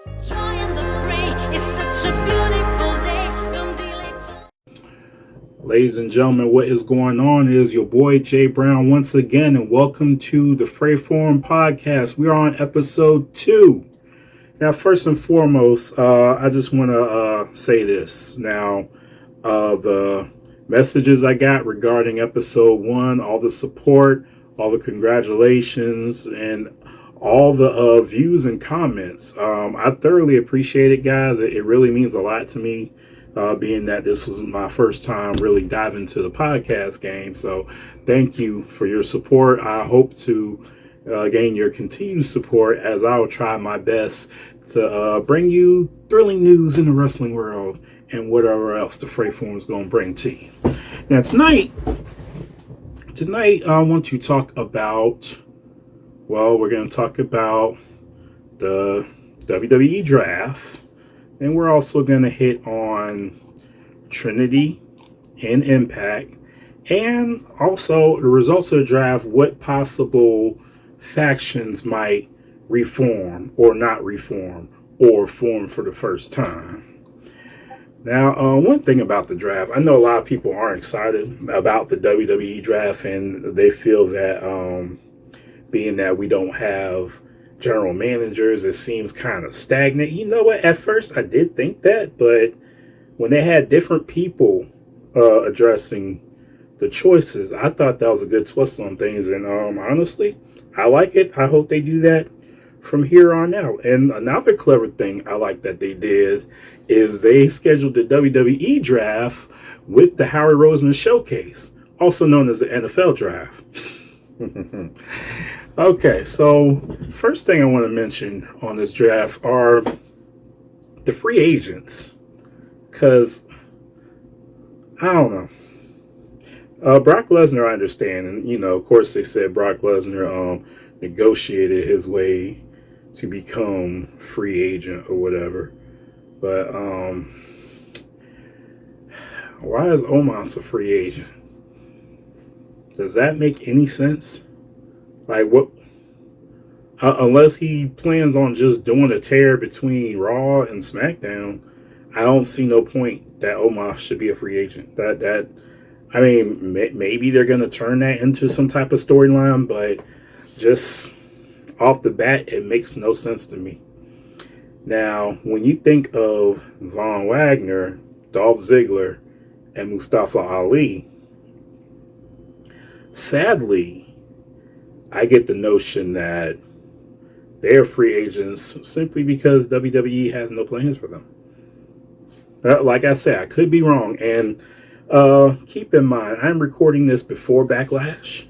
Join the fray, it's such a beautiful day. Don't delay. Ladies and gentlemen, what is going on is your boy Jay Brown once again, and welcome to the Fray Forum podcast. We are on episode 2. Now, first and foremost, I just want to say this. Now, the messages I got regarding episode 1, all the support, all the congratulations, and all the views and comments. I thoroughly appreciate it, guys. It really means a lot to me, being that this was my first time really diving into the podcast game. So thank you for your support. I hope to gain your continued support as I'll try my best to bring you thrilling news in the wrestling world and whatever else the Fray Forum is going to bring to you. Now, tonight I want to talk about, we're going to talk about the WWE draft, and we're also going to hit on Trinity and Impact, and also the results of the draft, what possible factions might reform or not reform or form for the first time. Now, one thing about the draft, I know a lot of people aren't excited about the WWE draft, and they feel that being that we don't have general managers, it seems kind of stagnant. You know what? At first, I did think that, but when they had different people addressing the choices, I thought that was a good twist on things. And honestly, I like it. I hope they do that from here on out. And another clever thing I like that they did is they scheduled the WWE draft with the Howard Roseman Showcase, also known as the NFL draft. Okay, so first thing I want to mention on this draft are the free agents, because I don't know. Brock Lesnar, I understand, and of course they said Brock Lesnar negotiated his way to become free agent or whatever, but why is Omos a free agent? Does that make any sense? Like, what? Unless he plans on just doing a tear between Raw and Smackdown, I don't see no point that Omos should be a free agent. I mean, maybe they're going to turn that into some type of storyline, but just off the bat, it makes no sense to me. Now, when you think of Von Wagner, Dolph Ziggler, and Mustafa Ali, sadly, I get the notion that they're free agents simply because WWE has no plans for them. Like I said, I could be wrong. And keep in mind, I'm recording this before Backlash.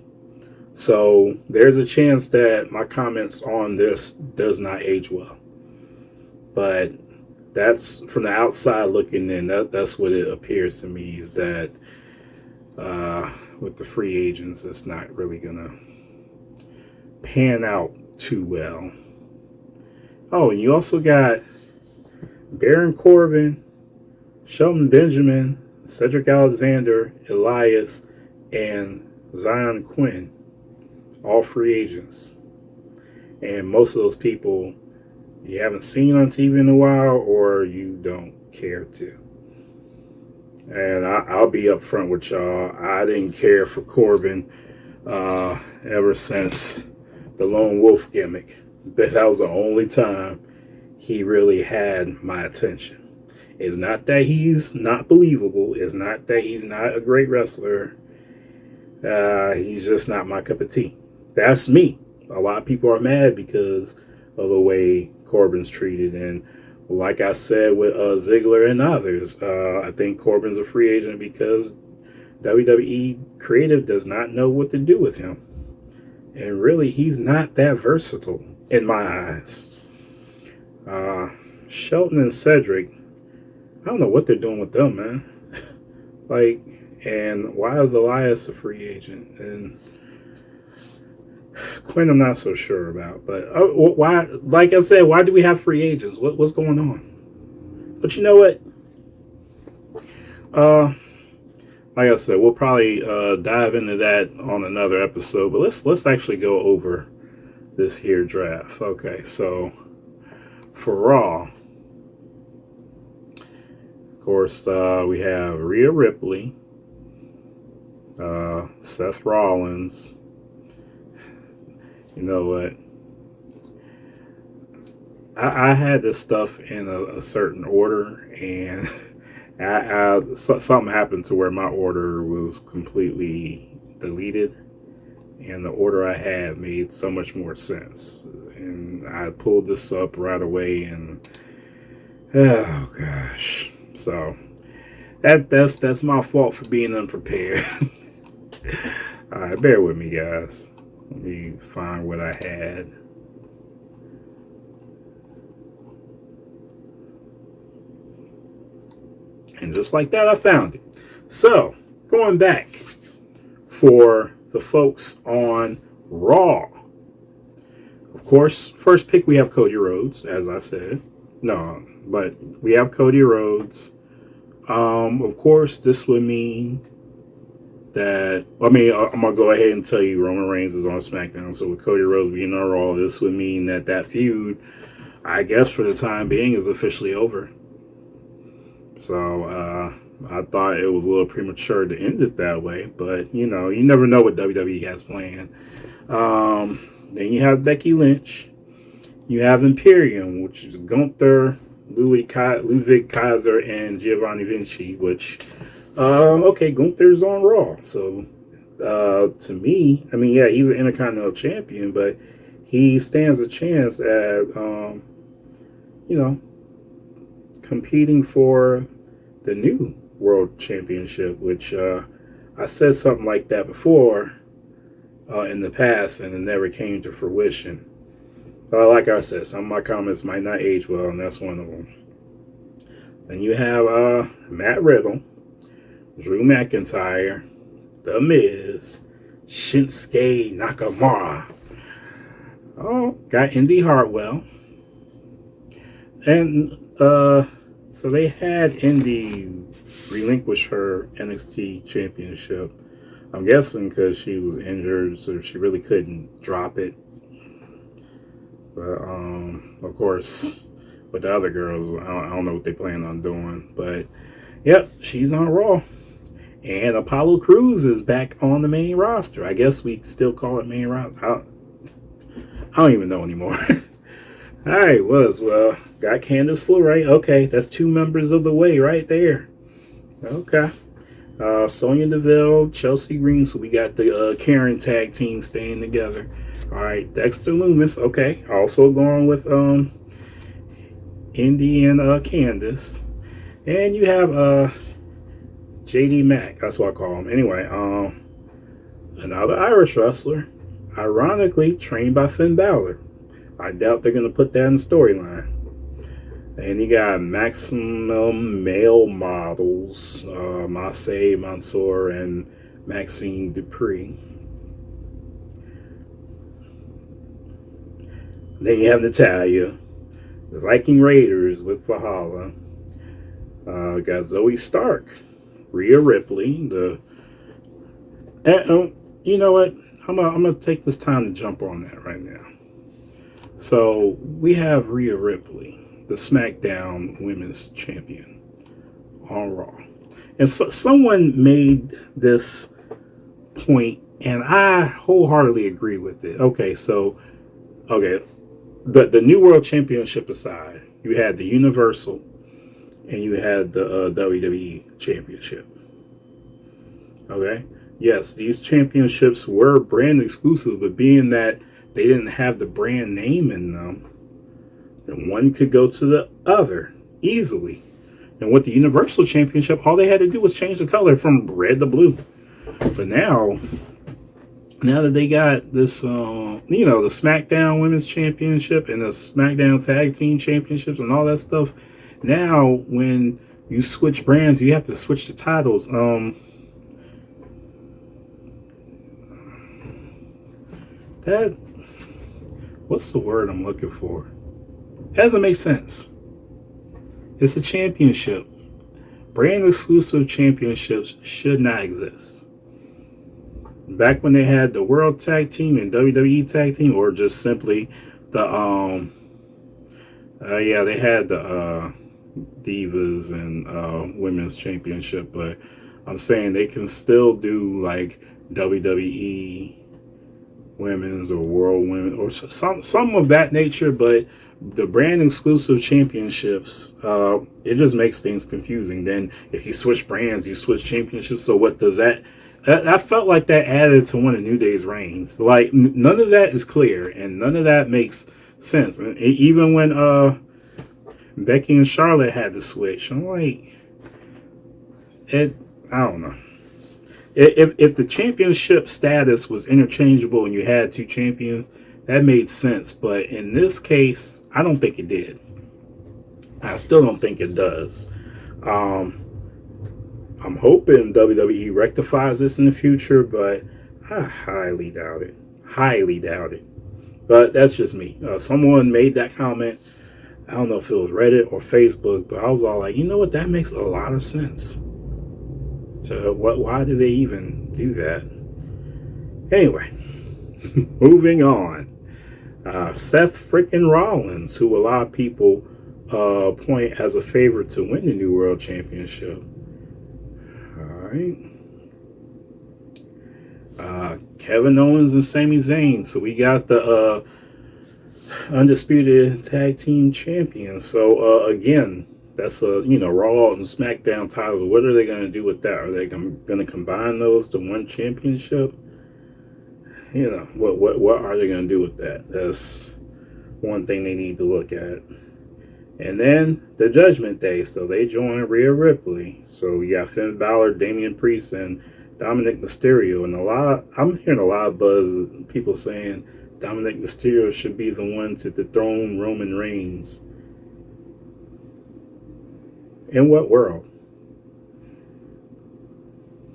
So there's a chance that my comments on this does not age well. But that's from the outside looking in. That's what it appears to me, is that with the free agents, it's not really going to pan out too well. Oh, and you also got Baron Corbin, Shelton Benjamin, Cedric Alexander, Elias, and Zion Quinn, all free agents. And most of those people you haven't seen on TV in a while, or you don't care to. And I'll be up front with y'all. I didn't care for Corbin ever since the Lone Wolf gimmick. That was the only time he really had my attention. It's not that he's not believable. It's not that he's not a great wrestler. He's just not my cup of tea. That's me. A lot of people are mad because of the way Corbin's treated. And like I said with Ziggler and others, I think Corbin's a free agent because WWE creative does not know what to do with him. And really, he's not that versatile in my eyes. Shelton and Cedric, I don't know what they're doing with them, man. And why is Elias a free agent? And Quinn, I'm not so sure about. But why? Like I said, why do we have free agents? What's going on? But you know what? Like I said, we'll probably dive into that on another episode. But let's actually go over this here draft. Okay, so for Raw, of course, we have Rhea Ripley, Seth Rollins. You know what? I had this stuff in a certain order, and something happened to where my order was completely deleted, and the order I had made so much more sense. And I pulled this up right away, and oh gosh, so that's my fault for being unprepared. All right, bear with me, guys. Let me find what I had. And just like that, I found it. So, going back for the folks on Raw. Of course, first pick we have Cody Rhodes, as I said. No, but we have Cody Rhodes. Of course, this would mean that, I'm going to go ahead and tell you Roman Reigns is on SmackDown. So with Cody Rhodes being on Raw, this would mean that feud, I guess for the time being, is officially over. So I thought it was a little premature to end it that way, but you never know what WWE has planned. Then you have Becky Lynch, you have Imperium, which is Gunther, Ludwig Kaiser, and Giovanni Vinci. Which okay, Gunther's on Raw, so to me, yeah, he's an Intercontinental Champion, but he stands a chance at competing for the new World Championship, which I said something like that before in the past, and it never came to fruition. Like I said, some of my comments might not age well, and that's one of them. Then you have Matt Riddle, Drew McIntyre, The Miz, Shinsuke Nakamura. Oh, got Indy Hartwell. And so they had Indy relinquish her NXT championship. I'm guessing because she was injured, so she really couldn't drop it. But of course, with the other girls, I don't know what they plan on doing. But yep, she's on Raw. And Apollo Crews is back on the main roster. I guess we still call it main roster. I don't even know anymore. All right, well, got Candice LeRae. Okay, that's 2 members of the Way right there. Okay. Sonya Deville, Chelsea Green. So we got the Karen tag team staying together. All right, Dexter Lumis. Okay, also going with Indy and Candice. And you have JD Mack. That's what I call him. Anyway, another Irish wrestler, ironically trained by Finn Balor. I doubt they're going to put that in the storyline. And you got Maximum Male Models, Marseille Mansour and Maxine Dupree. Then you have Natalya, the Viking Raiders with Valhalla. Got Zoe Stark, Rhea Ripley. You know what? I'm gonna take this time to jump on that right now. So we have Rhea Ripley, the SmackDown Women's Champion, on Raw. And so someone made this point, and I wholeheartedly agree with it. Okay, the New World Championship aside, you had the Universal, and you had the WWE Championship. Okay? Yes, these championships were brand exclusive, but being that they didn't have the brand name in them, then one could go to the other easily. And with the Universal Championship, all they had to do was change the color from red to blue. But now that they got this, the SmackDown Women's Championship and the SmackDown Tag Team Championships and all that stuff, now when you switch brands, you have to switch the titles. What's the word I'm looking for? It doesn't make sense. It's a championship. Brand exclusive championships should not exist. Back when they had the World Tag Team and WWE Tag Team, or just simply the Yeah, they had the Divas and Women's Championship, but I'm saying they can still do like WWE Women's or World Women or some of that nature, but the brand exclusive championships, it just makes things confusing. Then if you switch brands, you switch championships. So what does that? I felt like that added to one of New Day's reigns. Like none of that is clear, and none of that makes sense. Even when Becky and Charlotte had to switch, I'm like, it. I don't know. If the championship status was interchangeable and you had two champions, that made sense. But in this case, I don't think it did. I still don't think it does. I'm hoping WWE rectifies this in the future, but I highly doubt it. Highly doubt it. But that's just me. Someone made that comment. I don't know if it was Reddit or Facebook, but I was all like, you know what? That makes a lot of sense. So why do they even do that? Anyway, moving on. Seth frickin' Rollins, who a lot of people point as a favorite to win the New World Championship. All right. Kevin Owens and Sami Zayn. So we got the undisputed tag team champions. So again, that's Raw and SmackDown titles. What are they going to do with that? Are they going to combine those to one championship? What are they going to do with that? That's one thing they need to look at. And then the Judgment Day. So they join Rhea Ripley. So we got Finn Balor, Damian Priest, and Dominic Mysterio. And I'm hearing a lot of buzz, people saying Dominic Mysterio should be the one to dethrone Roman Reigns. In what world?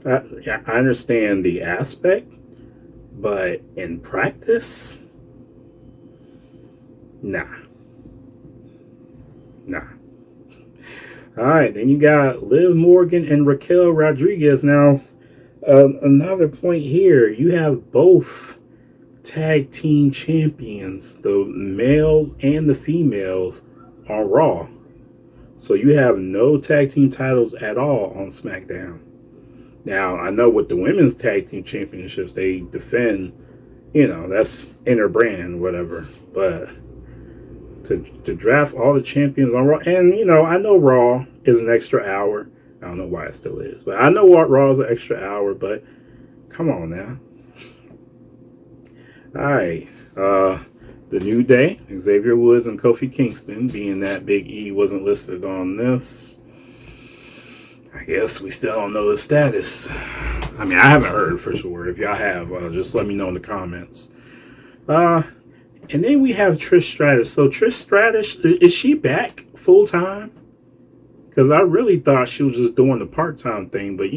I understand the aspect, but in practice, nah. All right, then you got Liv Morgan and Raquel Rodriguez. Now, another point here, you have both tag team champions, the males and the females, on Raw. So you have no tag team titles at all on SmackDown. Now, I know with the women's tag team championships, they defend, that's inner brand, whatever. But to draft all the champions on Raw, and, I know Raw is an extra hour. I don't know why it still is, but I know what Raw is an extra hour, but come on now. All right. The New Day, Xavier Woods and Kofi Kingston, being that Big E wasn't listed on this. I guess we still don't know the status. I mean, I haven't heard for sure. If y'all have, just let me know in the comments. And then we have Trish Stratus. So Trish Stratus, is she back full time? Because I really thought she was just doing the part-time thing. But,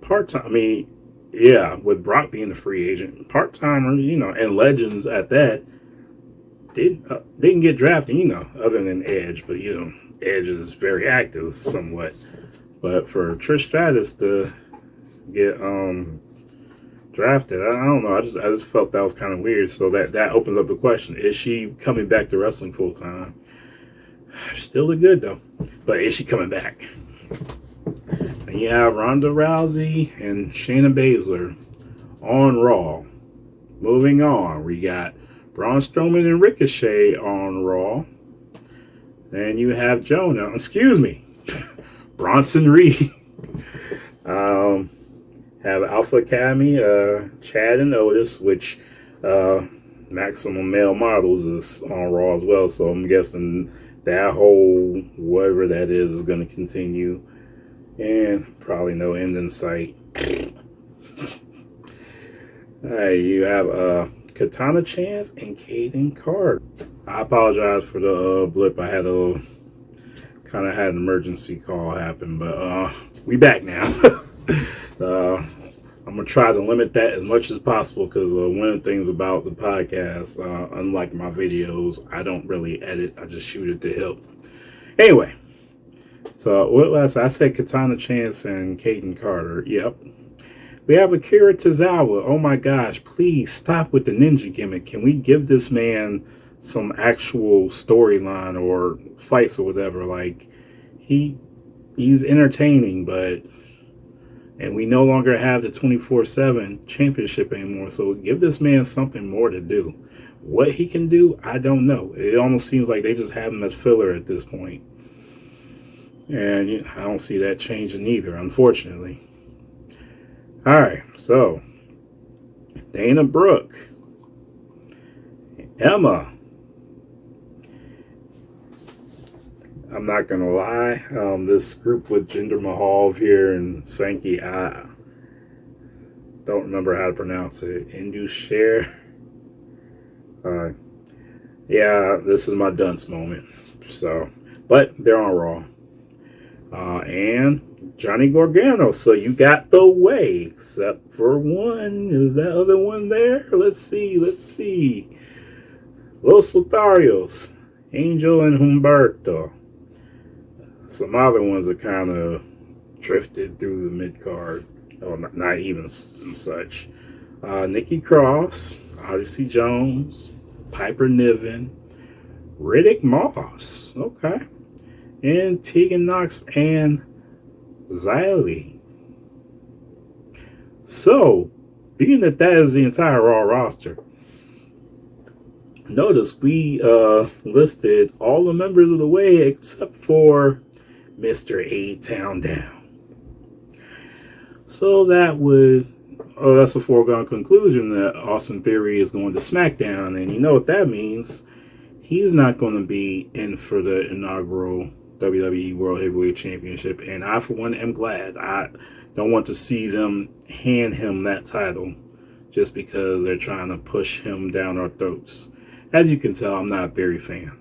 part-time, I mean, yeah, with Brock being a free agent, part-timer, and legends at that, didn't get drafted, other than Edge. But, Edge is very active somewhat. But for Trish Stratus to get drafted, I don't know. I just felt that was kind of weird. So that opens up the question: is she coming back to wrestling full time? Still look good though, but is she coming back? And you have Ronda Rousey and Shayna Baszler on Raw. Moving on, we got Braun Strowman and Ricochet on Raw. Then you have Bronson Reed. Have Alpha Academy, Chad and Otis, which Maximum Male Models is on Raw as well. So I'm guessing that whole whatever that is going to continue. And probably no end in sight. Alright, you have Katana Chance and Kaden Carter. I apologize for the blip. I had an emergency call happen, but we back now. I'm gonna try to limit that as much as possible because one of the things about the podcast, unlike my videos, I don't really edit. I just shoot it to help. Anyway, so what last I said? Katana Chance and Kaden Carter. Yep. We have Akira Tozawa. Oh my gosh! Please stop with the ninja gimmick. Can we give this man some actual storyline or fights or whatever. Like he's entertaining, but and we no longer have the 24/7 championship anymore. So give this man something more to do. What he can do, I don't know. It almost seems like they just have him as filler at this point. And I don't see that changing either, unfortunately. All right, so Dana Brooke, Emma. I'm not gonna lie. This group with Jinder Mahal here and Sankey, I don't remember how to pronounce it. Indushare. Yeah, this is my dunce moment. So, but they're on Raw. And Johnny Gargano. So you got the way, except for one. Is that other one there? Let's see. Los Lotharios, Angel and Humberto. Some other ones are kind of drifted through the mid card. Oh, not even such. Nikki Cross, Odyssey Jones, Piper Niven, Riddick Moss. Okay. And Tegan Knox and Xylee. So, being that is the entire Raw roster, notice we listed all the members of the Way except for Mr. A-Town Down. So that's a foregone conclusion that Austin Theory is going to SmackDown, and you know what that means. He's not going to be in for the inaugural WWE World Heavyweight Championship, and I, for one, am glad. I don't want to see them hand him that title just because they're trying to push him down our throats. As you can tell, I'm not a Theory fan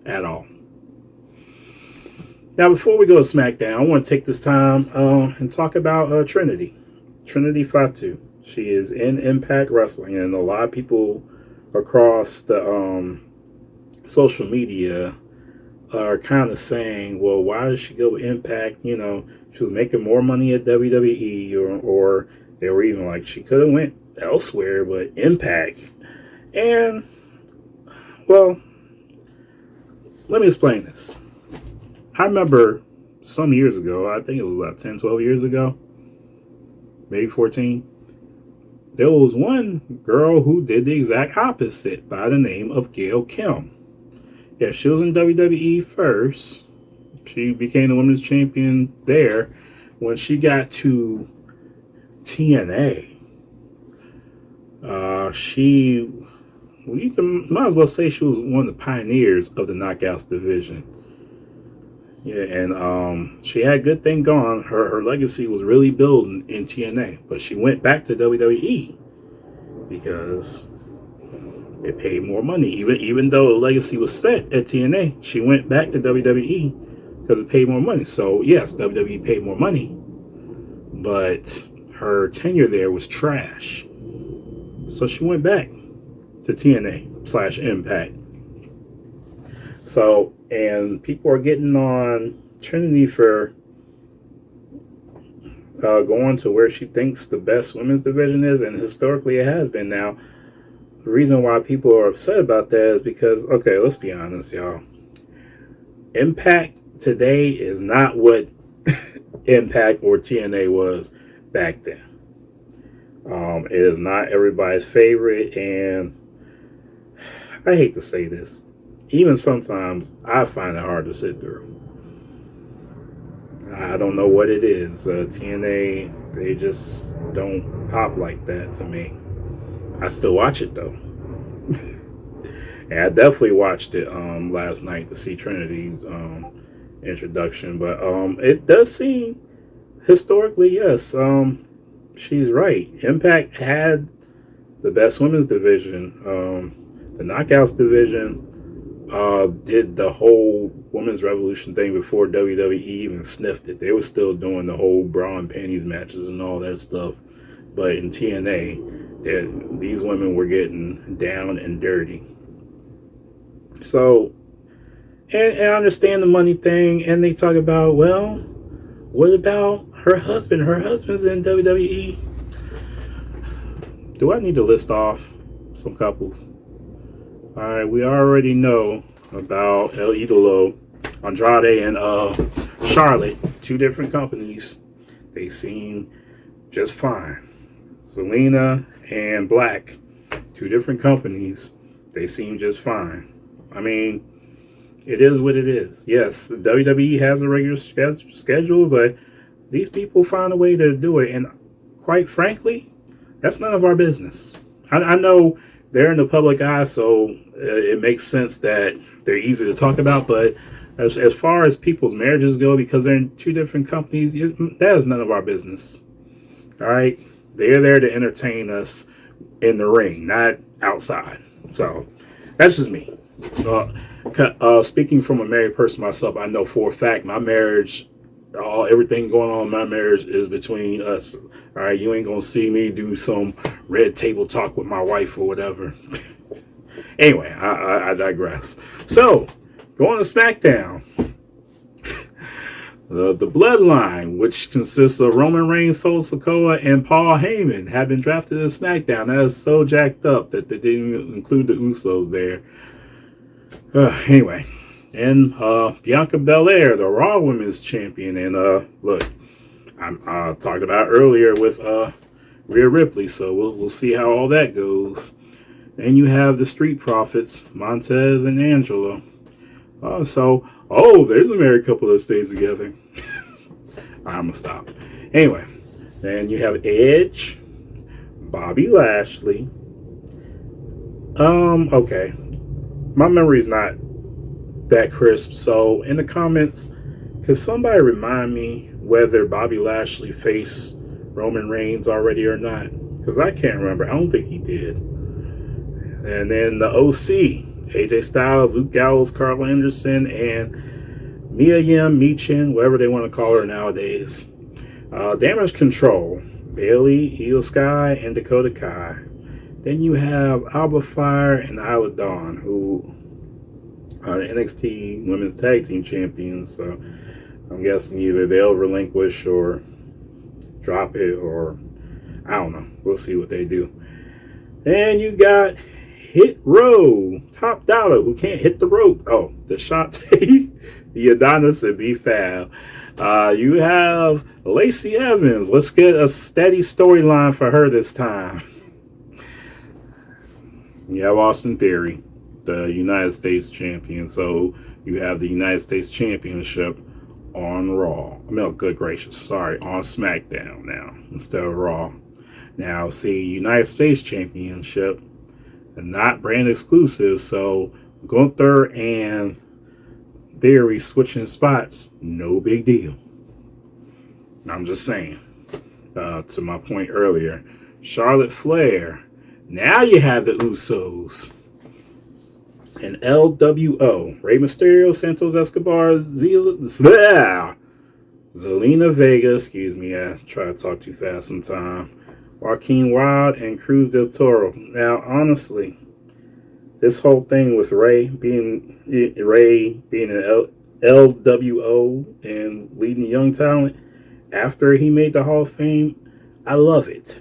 at all. Now, before we go to SmackDown, I want to take this time and talk about Trinity. Trinity Fatu. She is in Impact Wrestling, and a lot of people across the social media are kind of saying, well, why did she go Impact? You know, she was making more money at WWE, or they were even like, she could have went elsewhere, but Impact. And, well, let me explain this. I remember some years ago, I think it was about 10, 12 years ago, maybe 14, there was one girl who did the exact opposite by the name of Gail Kim. Yeah, she was in WWE first. She became the women's champion there. When she got to TNA, might as well say she was one of the pioneers of the Knockouts division. Yeah, and she had a good thing going. Her legacy was really building in TNA, but she went back to WWE because it paid more money. Even though the legacy was set at TNA, she went back to WWE because it paid more money. So yes, WWE paid more money, but her tenure there was trash. So she went back to TNA/Impact. So, and people are getting on Trinity for going to where she thinks the best women's division is, and historically it has been. Now, the reason why people are upset about that is because, okay, let's be honest, y'all. Impact today is not what Impact or TNA was back then. It is not everybody's favorite, and I hate to say this. Even sometimes I find it hard to sit through. I don't know what it is. TNA, they just don't pop like that to me. I still watch it though. And I definitely watched it last night to see Trinity's introduction. But it does seem, historically, yes, she's right. Impact had the best women's division. The Knockouts division did the whole women's revolution thing before WWE even sniffed it. They were still doing the whole bra and panties matches and all that stuff. But in TNA, these women were getting down and dirty. So, and I understand the money thing, and they talk about, well, what about her husband? Her husband's in WWE. Do I need to list off some couples? All right, we already know about El Idolo, Andrade, and Charlotte, two different companies. They seem just fine. Selena and Black, two different companies. They seem just fine. I mean, it is what it is. Yes, the WWE has a regular schedule, but these people find a way to do it. And quite frankly, that's none of our business. I know they're in the public eye, so it makes sense that they're easy to talk about. But as far as people's marriages go, because they're in two different companies, that is none of our business. All right? They're there to entertain us in the ring, not outside. So that's just me. Speaking from a married person myself, I know for a fact my marriage, everything going on in my marriage is between us. All right, you ain't gonna see me do some red table talk with my wife or whatever. Anyway, I digress. So, going to SmackDown. The Bloodline, which consists of Roman Reigns, Solo Sikoa, and Paul Heyman, have been drafted to SmackDown. That is so jacked up that they didn't include the Usos there. Anyway, and Bianca Belair, the Raw Women's Champion, and look, I talked about earlier with Rhea Ripley, so we'll see how all that goes. Then you have the Street Profits, Montez and Angela. There's a married couple that stays together. I'm gonna stop. Anyway, then you have Edge, Bobby Lashley. Okay. My memory's not that crisp, so in the comments, could somebody remind me whether Bobby Lashley faced Roman Reigns already or not? Because I can't remember. I don't think he did. And then the OC, AJ Styles, Luke Gallows, Carl Anderson, and Mia Yim, Michin, whatever they want to call her nowadays. Damage Control, Bayley, Io Sky, and Dakota Kai. Then you have Alba Fire and Isla Dawn, who are the NXT Women's Tag Team Champions. So I'm guessing either they'll relinquish or drop it, or I don't know. We'll see what they do. And you got Hit Row, Top Dollar, who can't hit the rope. Oh, the Shantae, the Adonis, and B-Fab. You have Lacey Evans. Let's get a steady storyline for her this time. You have Austin Theory, the United States champion. So you have the United States Championship on Raw. Good gracious, sorry, on SmackDown now instead of Raw. Now, see, United States Championship, not brand exclusive. So Gunther and Theory switching spots, no big deal. I'm just saying. To my point earlier, Charlotte Flair. Now you have the Usos and LWO. Rey Mysterio, Santos Escobar, Zelina Vega. Excuse me, I try to talk too fast sometimes. Joaquin Wilde and Cruz del Toro. Now, honestly, this whole thing with Rey being an LWO and leading young talent after he made the Hall of Fame, I love it.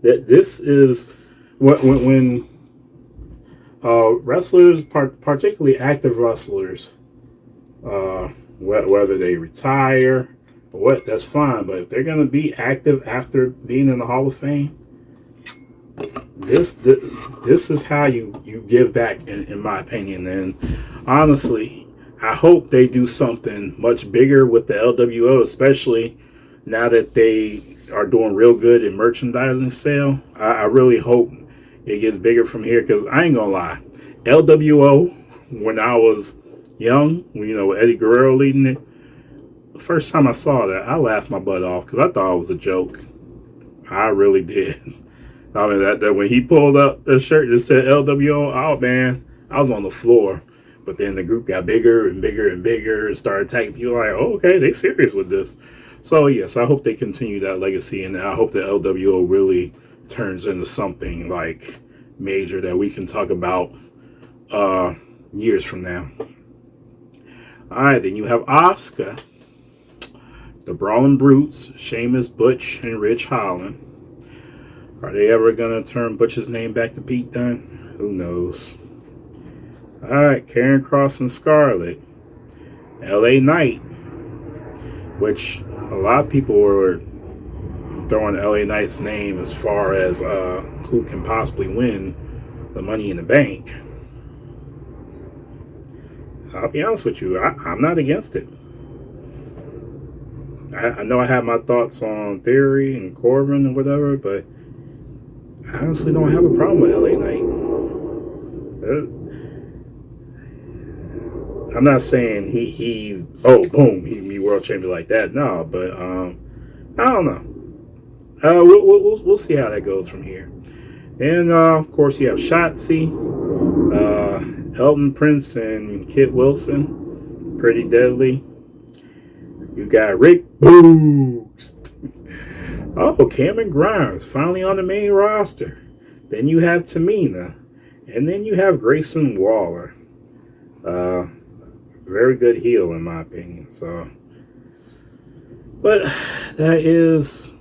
That this is when wrestlers, particularly active wrestlers, whether they retire or what, that's fine. But if they're going to be active after being in the Hall of Fame, this is how you give back, in my opinion. And honestly, I hope they do something much bigger with the LWO, especially now that they are doing real good in merchandising sale. I really hope it gets bigger from here, because I ain't gonna lie, LWO, when I was young, with Eddie Guerrero leading it, the first time I saw that, I laughed my butt off because I thought it was a joke. I really did. I mean, that when he pulled up the shirt that said LWO, oh man, I was on the floor. But then the group got bigger and bigger and bigger and started tagging people like, oh, okay, they serious with this. So yes, I hope they continue that legacy, and I hope the LWO really turns into something like major that we can talk about years from now. All right, then you have Asuka, the Brawling Brutes, Sheamus, Butch, and Ridge Holland. Are they ever going to turn Butch's name back to Pete Dunne? Who knows? All right, Karen Cross and Scarlett, LA Knight, which a lot of people were throwing LA Knight's name as far as who can possibly win the Money in the Bank. I'll be honest with you, I'm not against it. I know I have my thoughts on Theory and Corbin and whatever, but I honestly don't have a problem with LA Knight. I'm not saying he's boom, he world champion like that. No, but I don't know. We'll see how that goes from here. And of course you have Shotzi, Elton Prince, and Kit Wilson, Pretty Deadly. You got Rick Boogs. Oh, Cameron Grimes finally on the main roster. Then you have Tamina, and then you have Grayson Waller. Very good heel in my opinion. So, but that is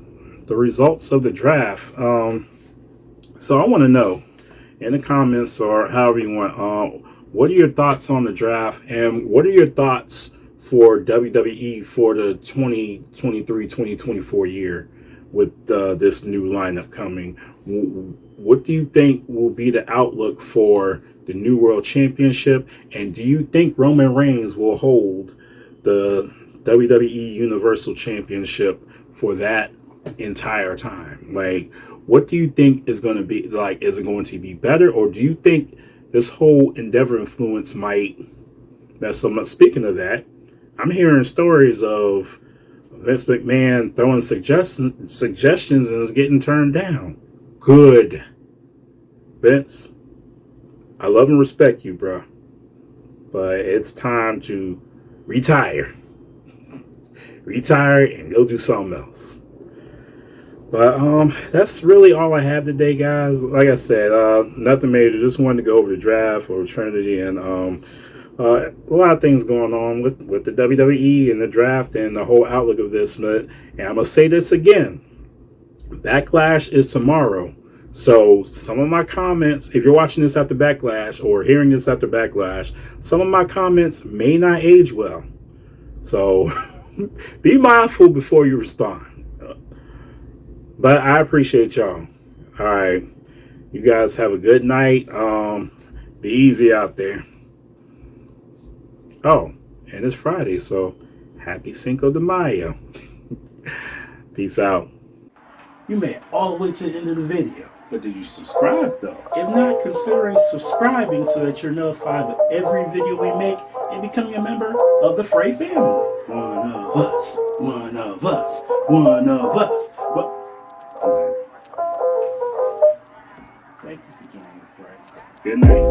the results of the draft. So I want to know in the comments or however you want, what are your thoughts on the draft, and what are your thoughts for WWE for the 2023-2024 year with this new lineup coming? What do you think will be the outlook for the new World Championship, and do you think Roman Reigns will hold the WWE Universal Championship for that entire time? Like, what do you think is going to be like? Is it going to be better, or do you think this whole Endeavor influence might mess them up? Speaking of that, I'm hearing stories of Vince McMahon throwing suggestions and is getting turned down. Good. Vince, I love and respect you, bro, but it's time to retire. Retire and go do something else. But that's really all I have today, guys. Like I said, nothing major. Just wanted to go over the draft or Trinity, and a lot of things going on with the WWE and the draft and the whole outlook of this. And I'm gonna say this again: Backlash is tomorrow. So some of my comments, if you're watching this after Backlash or hearing this after Backlash, some of my comments may not age well. So be mindful before you respond. But I appreciate y'all. All right. You guys have a good night. Be easy out there. Oh, and it's Friday, so happy Cinco de Mayo. Peace out. You made it all the way to the end of the video. But did you subscribe though? If not, considering subscribing so that you're notified of every video we make and becoming a member of the Fray family. One of us, one of us, one of us. What? Thank you for joining the Fray. Good night.